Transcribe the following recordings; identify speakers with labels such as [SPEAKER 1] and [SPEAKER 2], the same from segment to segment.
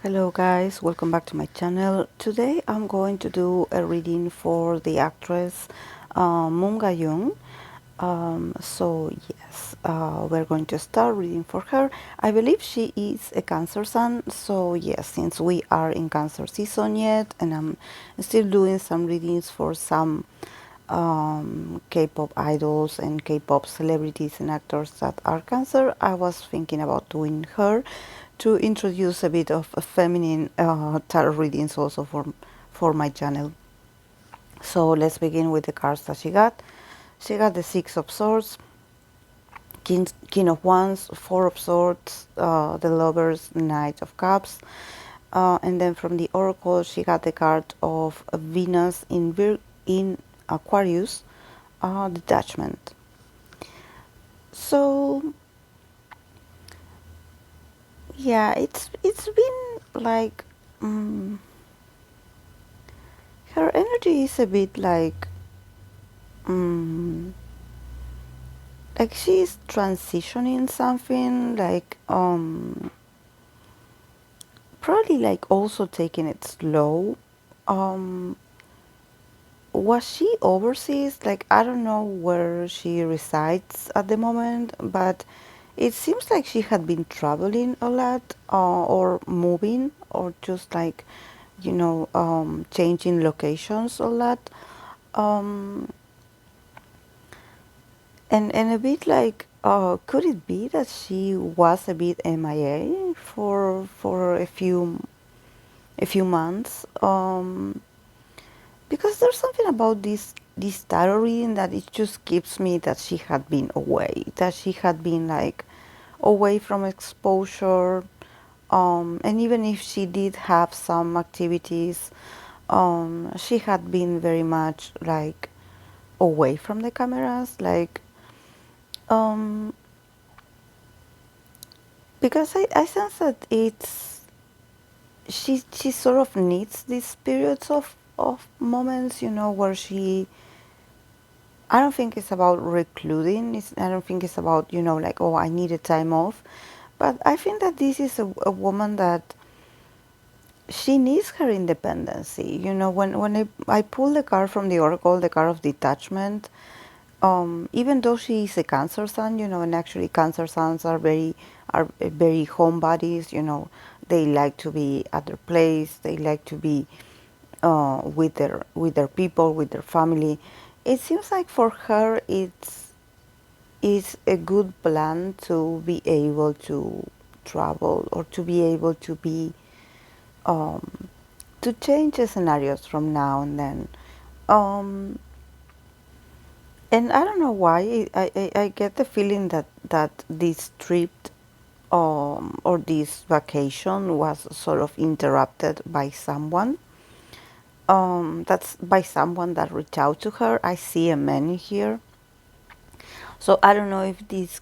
[SPEAKER 1] Hello guys, welcome back to my channel. Today I'm going to do a reading for the actress Moon Ga-young. We're going to start reading for her. I believe she is a Cancer Sun, so yes, since we are in Cancer season yet, and I'm still doing some readings for some K-pop idols and K-pop celebrities and actors that are Cancer, I was thinking about doing her to introduce a bit of a feminine tarot readings also for my channel. So let's begin with the cards that she got. She got the Six of Swords, King of Wands, Four of Swords, the Lovers, Knight of Cups, and then from the Oracle she got the card of Venus in Aquarius, Detachment. So yeah, it's been like her energy is a bit like she's transitioning something, like probably like also taking it slow. um was she overseas? Like, I don't know where she resides at the moment, but it seems like she had been traveling a lot, or moving, or just like, changing locations a lot. Um, and a bit like, could it be that she was a bit MIA for a few months? Because there's something about this tarot reading that it just gives me that she had been away, that she had been like away from exposure, and even if she did have some activities, she had been very much like away from the cameras, like um, because I sense that she sort of needs these periods of moments, where she, I don't think it's about recluding. I don't think it's about, like, oh, I need a time off. But I think that this is a woman that she needs her independency. When I pull the card from the Oracle, the card of detachment, even though she is a Cancer Sun, and actually Cancer Suns are very homebodies. They like to be at their place. They like to be with their people, with their family. It seems like for her it's a good plan to be able to travel, or to be able to be to change the scenarios from now and then. Um, and I don't know why I get the feeling that this trip, or this vacation was sort of interrupted by someone. That's by someone that reached out to her. I see a man here. So I don't know if this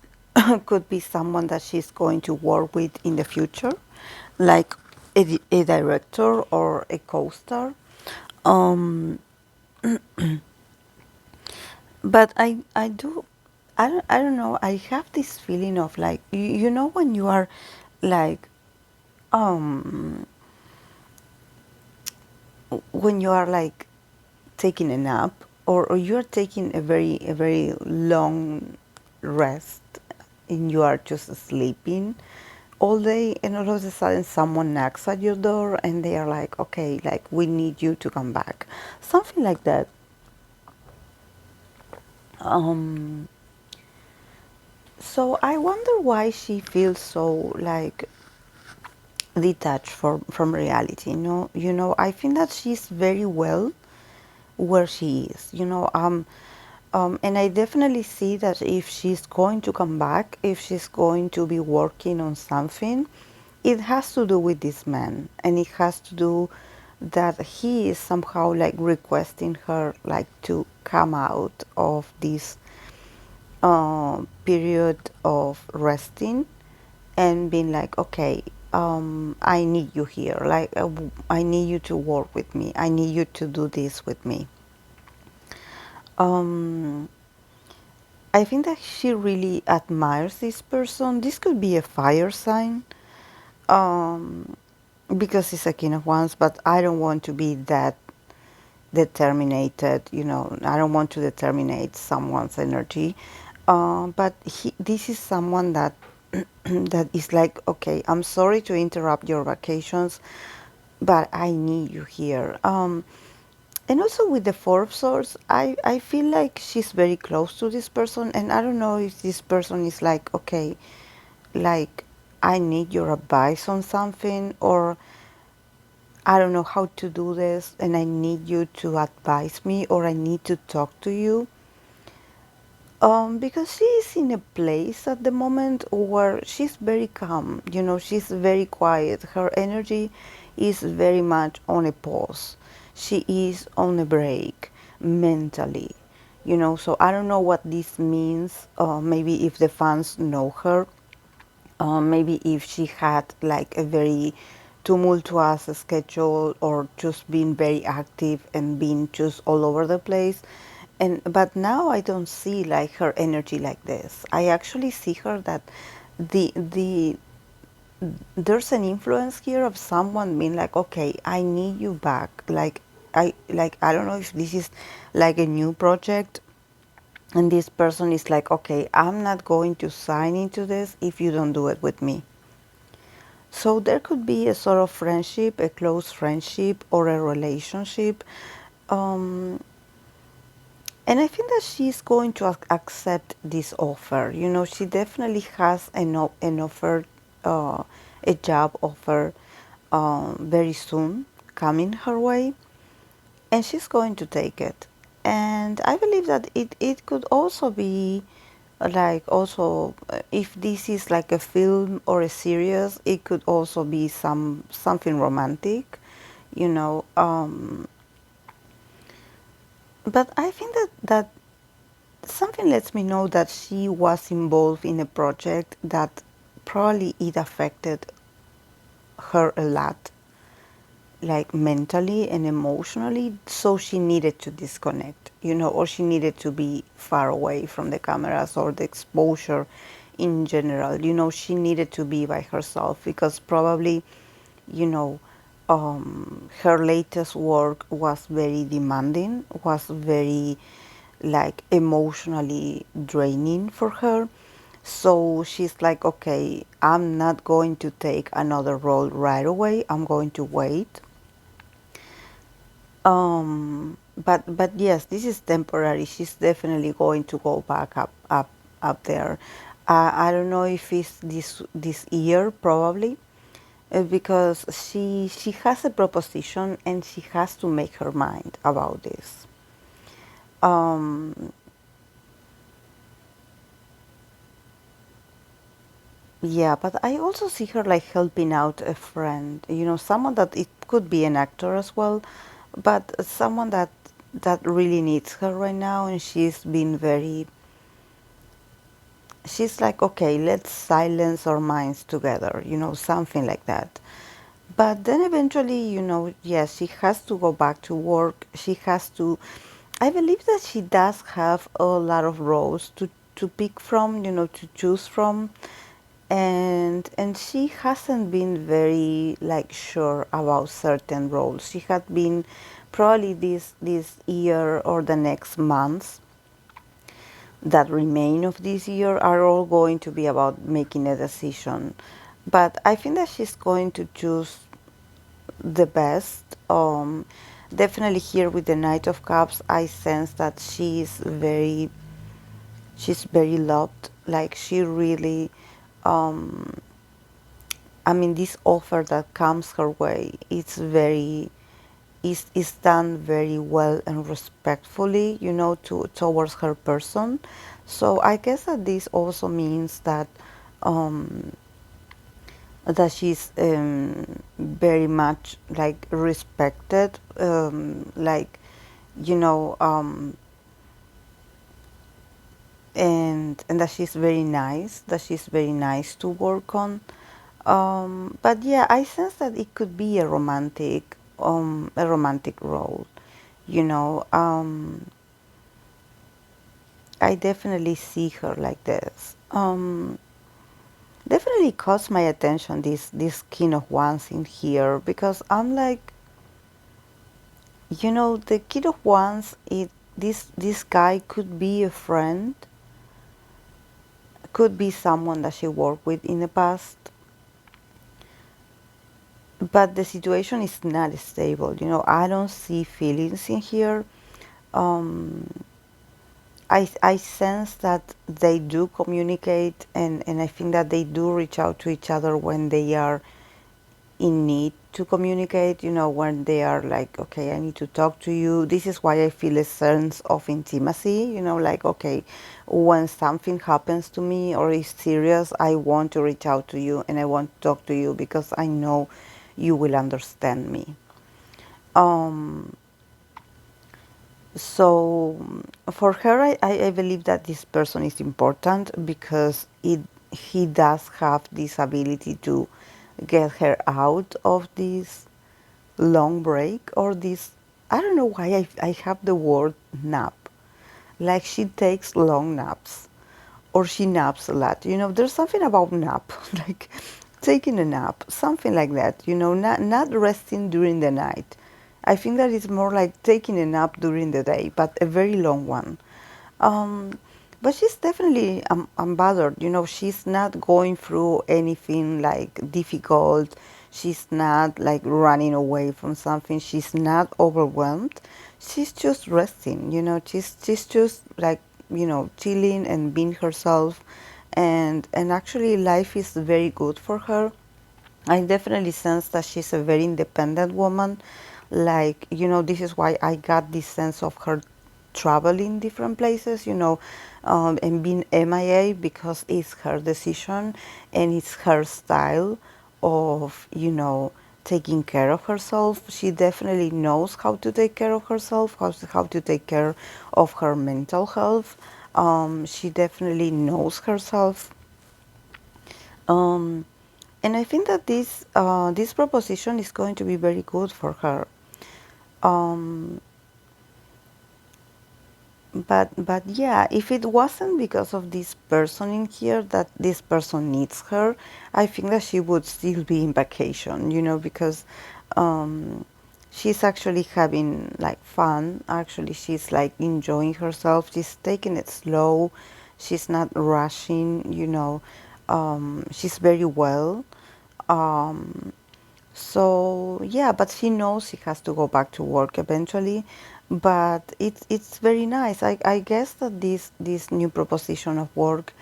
[SPEAKER 1] could be someone that she's going to work with in the future, like a director or a co-star. Um, but I don't know. I have this feeling of like, when you are like, um, when you are like taking a nap, or you're taking a very long rest, and you are just sleeping all day, and all of a sudden someone knocks at your door and they are like, okay, like, we need you to come back, something like that. So I wonder why she feels so like detached from reality. I think that she's very well where she is. And I definitely see that if she's going to come back, if she's going to be working on something, it has to do with this man, and it has to do that he is somehow like requesting her like to come out of this period of resting, and being like, okay, I need you here, like, I need you to work with me, I need you to do this with me. um, I think that she really admires this person. This could be a fire sign. Um, because it's a King of Wands, but I don't want to be that determined. I don't want to determinate someone's energy. But this is someone that that is like, okay, I'm sorry to interrupt your vacations, but I need you here. And also with the Four of Swords, I feel like she's very close to this person, and I don't know if this person is like, okay, like I need your advice on something, or I don't know how to do this, and I need you to advise me, or I need to talk to you. Because she is in a place at the moment where she's very calm, she's very quiet. Her energy is very much on a pause. She is on a break mentally, so I don't know what this means. Maybe if the fans know her, maybe if she had like a very tumultuous schedule or just being very active and being just all over the place. But now I don't see like her energy like this. I actually see her that the there's an influence here of someone being like, okay, I need you back. I don't know if this is like a new project, and this person is like, okay, I'm not going to sign into this if you don't do it with me. So there could be a sort of friendship, a close friendship, or a relationship. Um, and I think that she's going to accept this offer. She definitely has an offer, a job offer, very soon coming her way, and she's going to take it. And I believe that it could also be like also if this is like a film or a series, it could also be something romantic, you know. But I think that something lets me know that she was involved in a project that probably it affected her a lot, like mentally and emotionally, so she needed to disconnect, or she needed to be far away from the cameras or the exposure in general. She needed to be by herself because probably, you know, her latest work was very demanding, was very like emotionally draining for her. So she's like, okay, I'm not going to take another role right away. I'm going to wait. But yes, this is temporary. She's definitely going to go back up there. I don't know if it's this year probably, because she has a proposition and she has to make her mind about this. Um, yeah, but I also see her like helping out a friend. Someone that it could be an actor as well, but someone that really needs her right now, and she's like, okay, let's silence our minds together, something like that. But then eventually, yes, she has to go back to work. She has to, I believe that she does have a lot of roles to pick from, to choose from. And she hasn't been very like sure about certain roles. She had been probably this year or the next months that remain of this year are all going to be about making a decision. But I think that she's going to choose the best. Definitely here with the Knight of Cups, I sense that she's very loved. Like she really, um, I mean, this offer that comes her way, is done very well and respectfully, towards her person. So I guess that this also means um, that she's very much like respected, like you know, and that she's very nice, to work on. But yeah, I sense that it could be a romantic role. You know, I definitely see her like this. definitely caught my attention, this King of Wands in here, because I'm like, the King of Wands, this guy could be a friend, could be someone that she worked with in the past, but the situation is not stable. I don't see feelings in here. um, I sense that they do communicate, and I think that they do reach out to each other when they are in need to communicate, when they are like, okay, I need to talk to you. This is why I feel a sense of intimacy, like, okay, when something happens to me or is serious, I want to reach out to you and I want to talk to you because I know you will understand me. Um, so for her, I believe that this person is important because he does have this ability to get her out of this long break, or this, I don't know why I have the word nap, like she takes long naps or she naps a lot. There's something about nap, like taking a nap, something like that, not resting during the night. I think that it's more like taking a nap during the day, but a very long one. Um, but she's definitely unbothered. She's not going through anything like difficult. She's not like running away from something. She's not overwhelmed. She's just resting. She's just like chilling and being herself, and actually life is very good for her. I definitely sense that she's a very independent woman. Like, this is why I got this sense of her traveling different places, and being MIA, because it's her decision and it's her style of, taking care of herself. She definitely knows how to take care of herself, how to take care of her mental health. She definitely knows herself. Um, and I think that this proposition is going to be very good for her. Um, but yeah, if it wasn't because of this person in here, that this person needs her, I think that she would still be in vacation, because um, she's actually having like fun. Actually, she's like enjoying herself. She's taking it slow. She's not rushing, she's very well. Um, so yeah, but she knows she has to go back to work eventually. But it's very nice. I guess that this new proposition of work,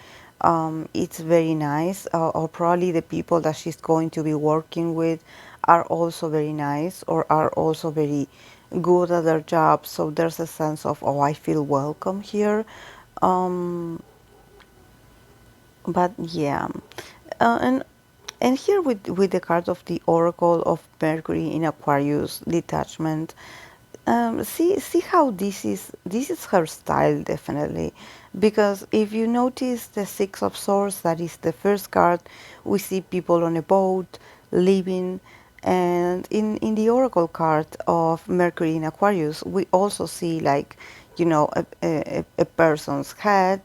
[SPEAKER 1] it's very nice. Or probably the people that she's going to be working with are also very nice, or are also very good at their job. So there's a sense of, oh, I feel welcome here. Um, but yeah, and here with the card of the Oracle of Mercury in Aquarius, Detachment. See how this is her style, definitely, because if you notice the Six of Swords, that is the first card, we see people on a boat living, and in the Oracle card of Mercury in Aquarius, we also see like a person's head,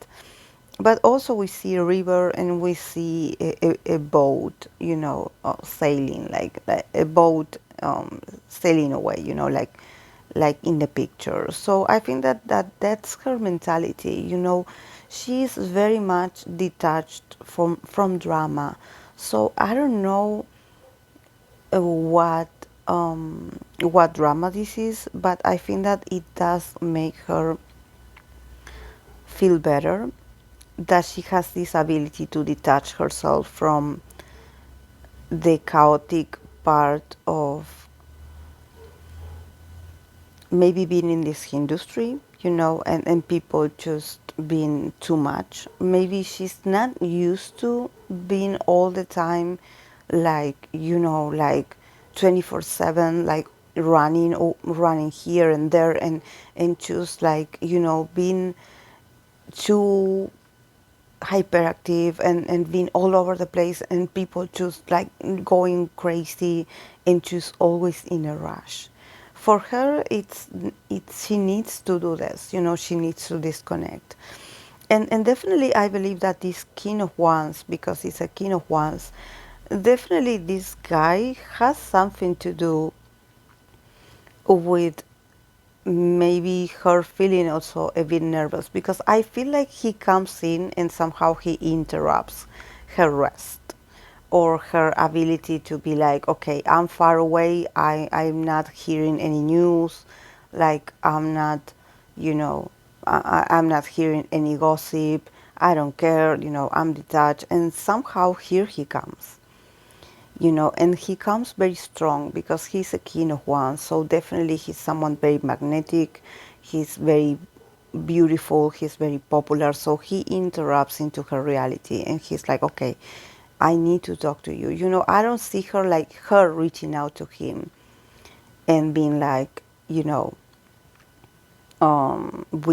[SPEAKER 1] but also we see a river and we see a boat, sailing, like a boat sailing away, like in the picture. So I think that's her mentality. She's very much detached from drama. So I don't know what drama this is, but I think that it does make her feel better, that she has this ability to detach herself from the chaotic part of maybe being in this industry, and people just being too much. Maybe she's not used to being all the time, like, like 24/7, like running here and there, and just like, being too hyperactive, and being all over the place, and people just like going crazy and just always in a rush. For her, it's she needs to do this, she needs to disconnect. And definitely I believe that this king of wands, because he's a king of wands, definitely this guy has something to do with maybe her feeling also a bit nervous, because I feel like he comes in and somehow he interrupts her rest or her ability to be like, okay, I'm far away, I'm not hearing any news, like I'm not, you know, I'm not hearing any gossip, I don't care, I'm detached. And somehow here he comes, and he comes very strong because he's a king of wands. So definitely he's someone very magnetic. He's very beautiful. He's very popular. So he interrupts into her reality, and he's like, okay, I need to talk to you. I don't see her like her reaching out to him and being like, we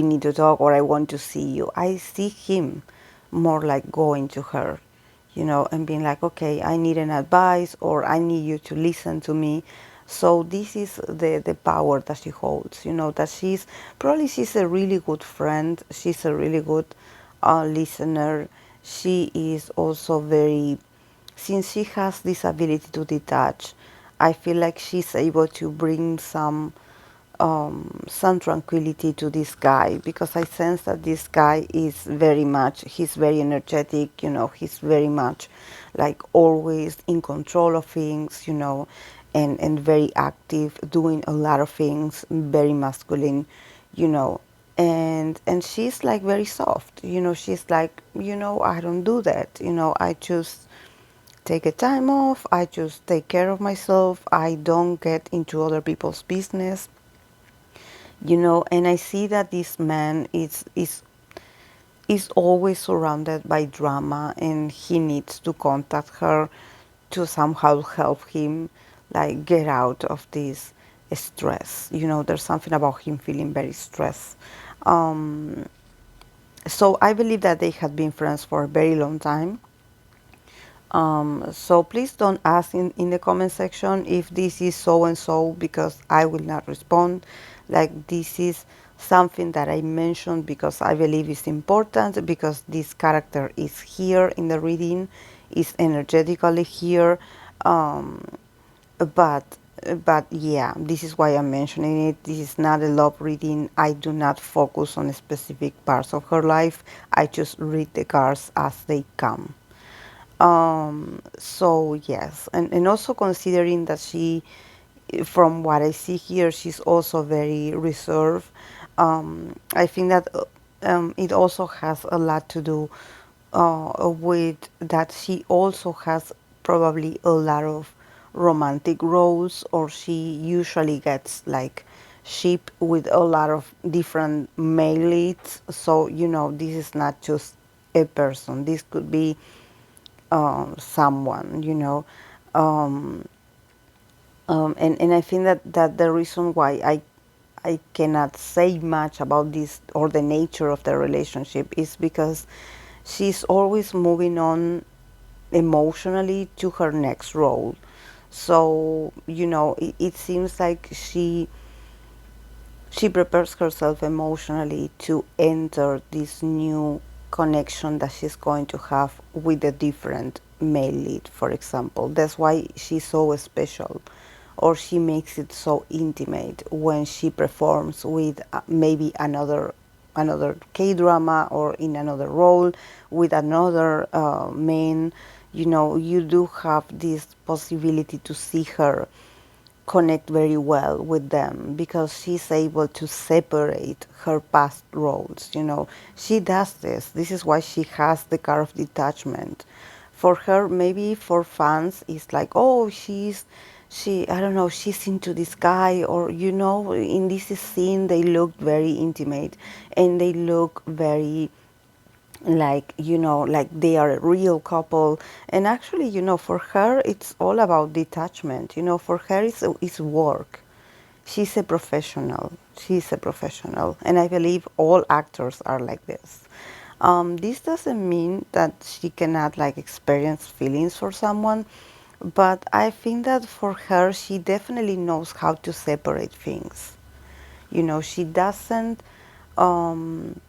[SPEAKER 1] need to talk, or I want to see you. I see him more like going to her, and being like, okay, I need an advice, or I need you to listen to me. So this is the power that she holds, that she's a really good friend. She's a really good listener. She is also very, since she has this ability to detach, I feel like she's able to bring some tranquility to this guy, because I sense that this guy is he's very energetic, he's very much like always in control of things, and very active, doing a lot of things, very masculine, you know. And she's like very soft, she's like, I don't do that, I just take a time off, I just take care of myself, I don't get into other people's business. And I see that this man is always surrounded by drama, and he needs to contact her to somehow help him like get out of this stress. There's something about him feeling very stressed. um, so I believe that they had been friends for a very long time. So please don't ask in the comment section if this is so and so, because I will not respond. Like, this is something that I mentioned because I believe it's important, because this character is here in the reading, is energetically here. Um, but but yeah, this is why I'm mentioning it. This is not a love reading. I do not focus on specific parts of her life. I just read the cards as they come. So yes, and also considering that she, from what I see here, she's also very reserved. I think that it also has a lot to do with that she also has probably a lot of romantic roles, or she usually gets like ship with a lot of different male leads. So this is not just a person. This could be someone, um, and I think that the reason why I cannot say much about this or the nature of the relationship is because she's always moving on emotionally to her next role. So it seems like she prepares herself emotionally to enter this new connection that she's going to have with a different male lead, for example. That's why she's so special, or she makes it so intimate when she performs with maybe another K-drama, or in another role with another man. You do have this possibility to see her connect very well with them, because she's able to separate her past roles. She does this. This is why she has the card of detachment. For her, maybe for fans, it's like, oh, I don't know, she's into this guy, or in this scene they look very intimate, and they look very like like they are a real couple. And actually, for her it's all about detachment. For her it's work. She's a professional, and I believe all actors are like this. This doesn't mean that she cannot like experience feelings for someone, but I think that for her, she definitely knows how to separate things. She doesn't um,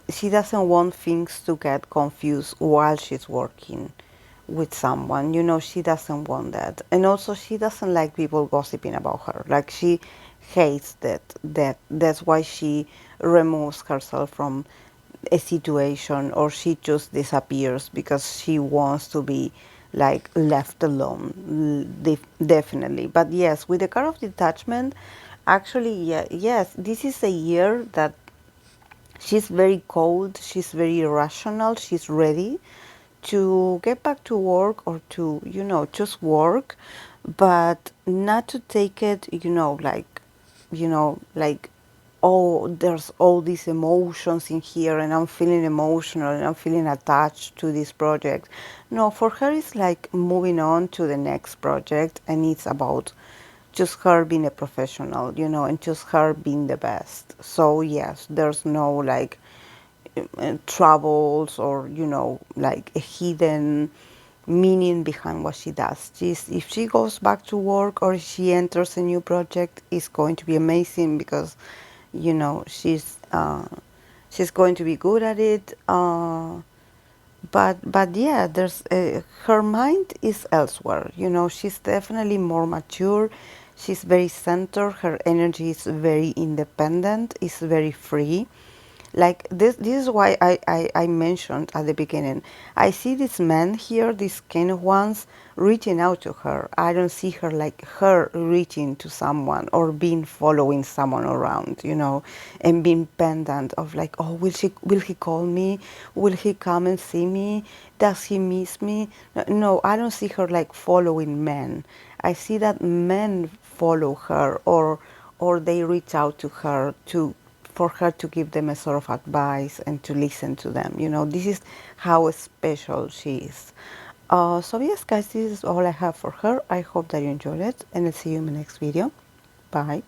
[SPEAKER 1] She doesn't want things to get confused while she's working with someone. She doesn't want that. And also she doesn't like people gossiping about her. Like she hates that's why she removes herself from a situation, or she just disappears because she wants to be like left alone. Definitely. But yes, with the card of detachment, actually, yeah, yes, this is a year that she's very cold, she's very irrational, she's ready to get back to work, or to, just work, but not to take it, like, oh, there's all these emotions in here, and I'm feeling emotional, and I'm feeling attached to this project. No, for her, it's like moving on to the next project, and it's about just her being a professional, and just her being the best. So yes, there's no like troubles, or like a hidden meaning behind what she does. If she goes back to work, or if she enters a new project, it's going to be amazing, because she's going to be good at it. But yeah, there's her mind is elsewhere. She's definitely more mature. She's very centered. Her energy is very independent. It's very free. Like this is why I mentioned at the beginning. I see these men here, these kind of ones, reaching out to her. I don't see her like her reaching to someone, or being following someone around, and being pendant of like, oh, will he call me? Will he come and see me? Does he miss me? No, I don't see her like following men. I see that men follow her, or they reach out to her for her to give them a sort of advice, and to listen to them. This is how special she is. So yes, guys, this is all I have for her. I hope that you enjoyed it, and I'll see you in the next video. Bye.